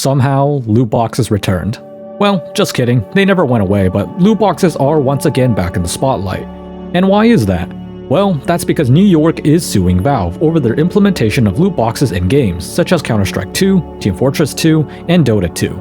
Somehow, loot boxes returned. Well, just kidding, they never went away, but loot boxes are once again back in the spotlight. And why is that? Well, that's because New York is suing Valve over their implementation of loot boxes in games such as Counter-Strike 2, Team Fortress 2, and Dota 2.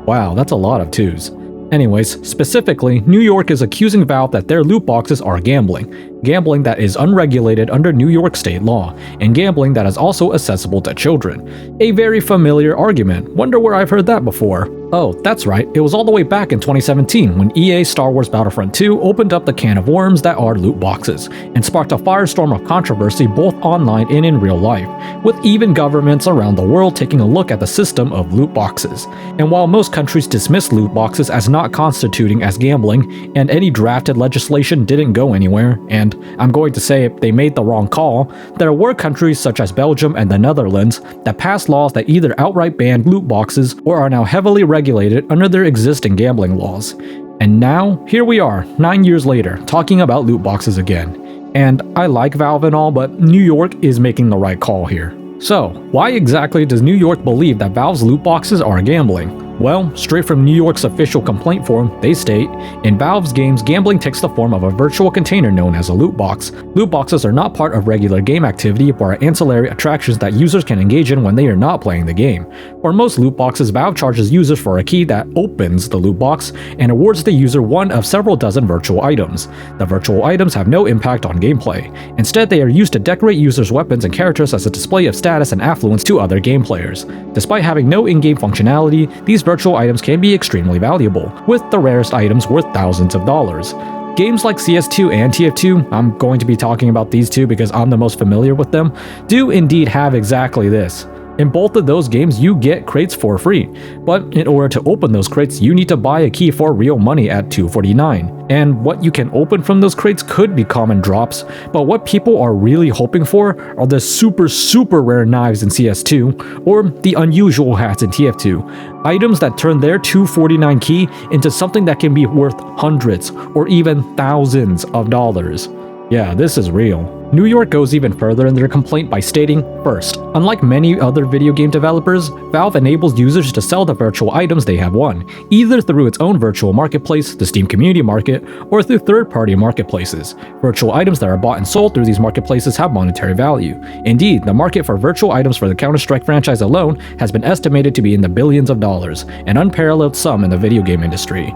Wow, that's a lot of 2s. Anyways, specifically, New York is accusing Valve that their loot boxes are gambling that is unregulated under New York state law, and gambling that is also accessible to children. A very familiar argument. Wonder where I've heard that before. Oh, that's right, it was all the way back in 2017 when EA Star Wars Battlefront 2 opened up the can of worms that are loot boxes, and sparked a firestorm of controversy both online and in real life, with even governments around the world taking a look at the system of loot boxes. And while most countries dismissed loot boxes as not constituting as gambling, and any drafted legislation didn't go anywhere, and I'm going to say they made the wrong call, there were countries such as Belgium and the Netherlands that passed laws that either outright banned loot boxes or are now heavily regulated under their existing gambling laws. And now, here we are, 9 years later, talking about loot boxes again. And I like Valve and all, but New York is making the right call here. So, why exactly does New York believe that Valve's loot boxes are gambling? Well, straight from New York's official complaint form, they state, in Valve's games, gambling takes the form of a virtual container known as a loot box. Loot boxes are not part of regular game activity, but are ancillary attractions that users can engage in when they are not playing the game. For most loot boxes, Valve charges users for a key that opens the loot box and awards the user one of several dozen virtual items. The virtual items have no impact on gameplay. Instead, they are used to decorate users' weapons and characters as a display of status and affluence to other game players. Despite having no in-game functionality, these virtual items can be extremely valuable, with the rarest items worth thousands of dollars. Games like CS2 and TF2, I'm going to be talking about these two because I'm the most familiar with them, do indeed have exactly this. In both of those games, you get crates for free, but in order to open those crates, you need to buy a key for real money at $2.49. And what you can open from those crates could be common drops, but what people are really hoping for are the super rare knives in CS2, or the unusual hats in TF2. Items that turn their $2.49 key into something that can be worth hundreds or even thousands of dollars. Yeah, this is real. New York goes even further in their complaint by stating, first, unlike many other video game developers, Valve enables users to sell the virtual items they have won, either through its own virtual marketplace, the Steam Community Market, or through third-party marketplaces. Virtual items that are bought and sold through these marketplaces have monetary value. Indeed, the market for virtual items for the Counter-Strike franchise alone has been estimated to be in the billions of dollars, an unparalleled sum in the video game industry.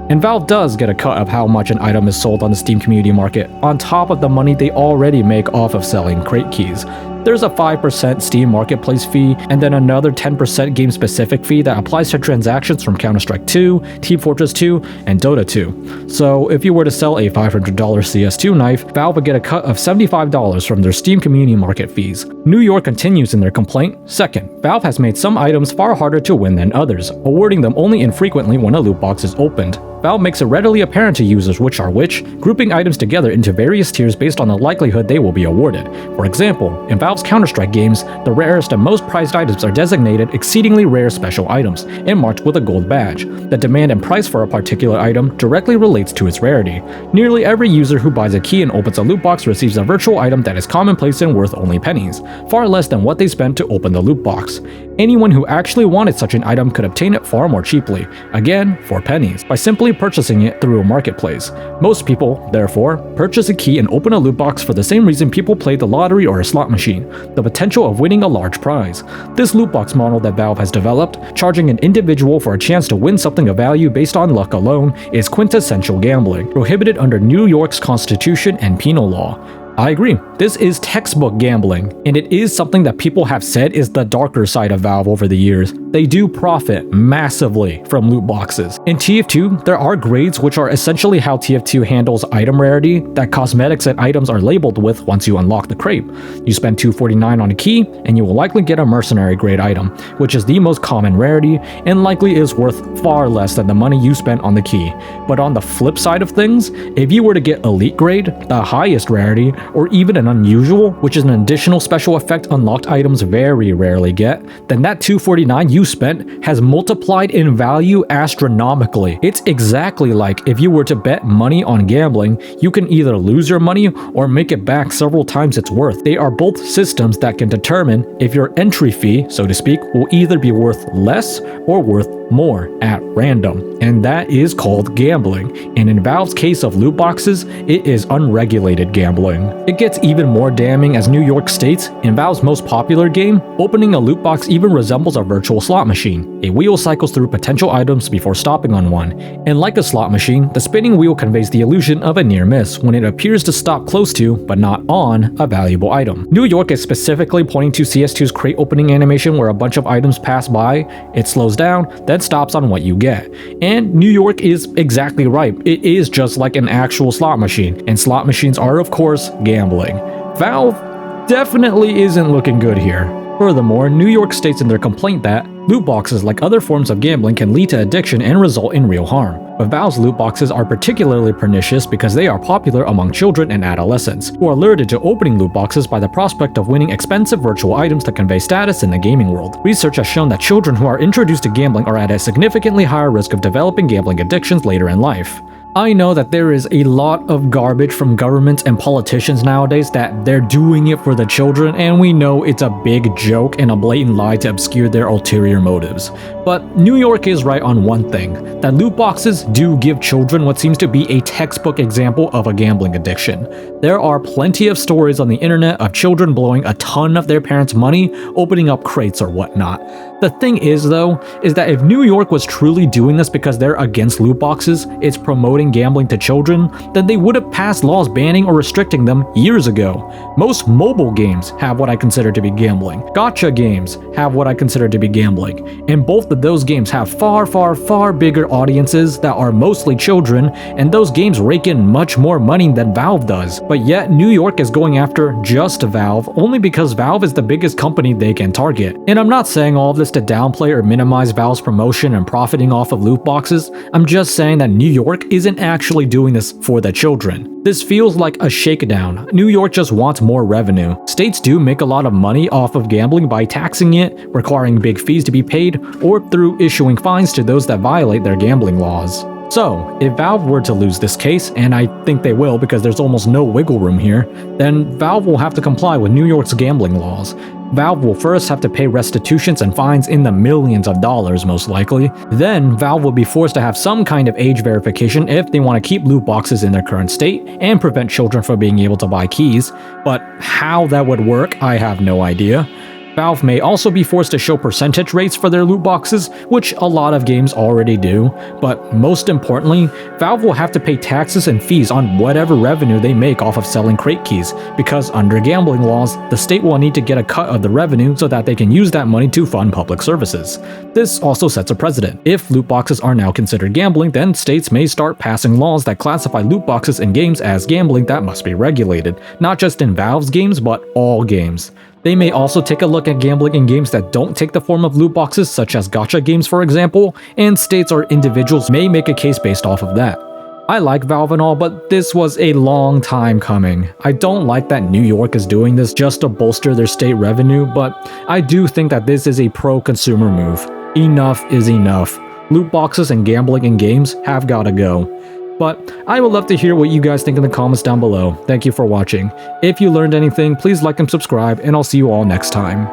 And Valve does get a cut of how much an item is sold on the Steam Community Market, on top of the money they already make off of selling crate keys. There's a 5% Steam Marketplace fee, and then another 10% game-specific fee that applies to transactions from Counter-Strike 2, Team Fortress 2, and Dota 2. So if you were to sell a $500 CS2 knife, Valve would get a cut of $75 from their Steam Community Market fees. New York continues in their complaint. Second, Valve has made some items far harder to win than others, awarding them only infrequently when a loot box is opened. Valve makes it readily apparent to users which are which, grouping items together into various tiers based on the likelihood they will be awarded. For example, in Valve's Counter-Strike games, the rarest and most prized items are designated exceedingly rare special items and marked with a gold badge. The demand and price for a particular item directly relates to its rarity. Nearly every user who buys a key and opens a loot box receives a virtual item that is commonplace and worth only pennies, far less than what they spent to open the loot box. Anyone who actually wanted such an item could obtain it far more cheaply, again, for pennies, by simply purchasing it through a marketplace. Most people, therefore, purchase a key and open a loot box for the same reason people play the lottery or a slot machine, the potential of winning a large prize. This loot box model that Valve has developed, charging an individual for a chance to win something of value based on luck alone, is quintessential gambling, prohibited under New York's Constitution and penal law. I agree, this is textbook gambling, and it is something that people have said is the darker side of Valve over the years. They do profit massively from loot boxes. In TF2, there are grades which are essentially how TF2 handles item rarity that cosmetics and items are labeled with once you unlock the crate. You spend $2.49 on a key, and you will likely get a mercenary grade item, which is the most common rarity, and likely is worth far less than the money you spent on the key. But on the flip side of things, if you were to get elite grade, the highest rarity, or even an unusual, which is an additional special effect unlocked items very rarely get, then that $249 you spent has multiplied in value astronomically. It's exactly like if you were to bet money on gambling, you can either lose your money or make it back several times its worth. They are both systems that can determine if your entry fee, so to speak, will either be worth less or worth more at random, and that is called gambling. And in Valve's case of loot boxes, it is unregulated gambling. It gets even more damning as New York states, in Valve's most popular game, opening a loot box even resembles a virtual slot machine. A wheel cycles through potential items before stopping on one, and like a slot machine, the spinning wheel conveys the illusion of a near miss when it appears to stop close to, but not on, a valuable item. New York is specifically pointing to CS2's crate opening animation where a bunch of items pass by, it slows down, then stops on what you get. And New York is exactly right. It is just like an actual slot machine, and slot machines are of course gambling. Valve definitely isn't looking good here. Furthermore, New York states in their complaint that loot boxes, like other forms of gambling, can lead to addiction and result in real harm. But Valve's loot boxes are particularly pernicious because they are popular among children and adolescents, who are lured into opening loot boxes by the prospect of winning expensive virtual items that convey status in the gaming world. Research has shown that children who are introduced to gambling are at a significantly higher risk of developing gambling addictions later in life. I know that there is a lot of garbage from governments and politicians nowadays that they're doing it for the children, and we know it's a big joke and a blatant lie to obscure their ulterior motives. But New York is right on one thing, that loot boxes do give children what seems to be a textbook example of a gambling addiction. There are plenty of stories on the internet of children blowing a ton of their parents' money opening up crates or whatnot. The thing is though, is that if New York was truly doing this because they're against loot boxes, it's promoting gambling to children, then they would have passed laws banning or restricting them years ago. Most mobile games have what I consider to be gambling. Gacha games have what I consider to be gambling. And both of those games have far bigger audiences that are mostly children, and those games rake in much more money than Valve does. But yet New York is going after just Valve only because Valve is the biggest company they can target. And I'm not saying all of this to downplay or minimize Valve's promotion and profiting off of loot boxes. I'm just saying that New York isn't actually doing this for the children. This feels like a shakedown. New York just wants more revenue. States do make a lot of money off of gambling by taxing it, requiring big fees to be paid, or through issuing fines to those that violate their gambling laws. So, if Valve were to lose this case, and I think they will because there's almost no wiggle room here, then Valve will have to comply with New York's gambling laws. Valve will first have to pay restitutions and fines in the millions of dollars most likely. Then, Valve will be forced to have some kind of age verification if they want to keep loot boxes in their current state and prevent children from being able to buy keys. But how that would work, I have no idea. Valve may also be forced to show percentage rates for their loot boxes, which a lot of games already do, but most importantly, Valve will have to pay taxes and fees on whatever revenue they make off of selling crate keys, because under gambling laws, the state will need to get a cut of the revenue so that they can use that money to fund public services. This also sets a precedent. If loot boxes are now considered gambling, then states may start passing laws that classify loot boxes in games as gambling that must be regulated, not just in Valve's games, but all games. They may also take a look at gambling in games that don't take the form of loot boxes, such as gacha games for example, and states or individuals may make a case based off of that. I like Valve and all, but this was a long time coming. I don't like that New York is doing this just to bolster their state revenue, but I do think that this is a pro-consumer move. Enough is enough. Loot boxes and gambling in games have gotta go. But I would love to hear what you guys think in the comments down below. Thank you for watching. If you learned anything, please like and subscribe, and I'll see you all next time.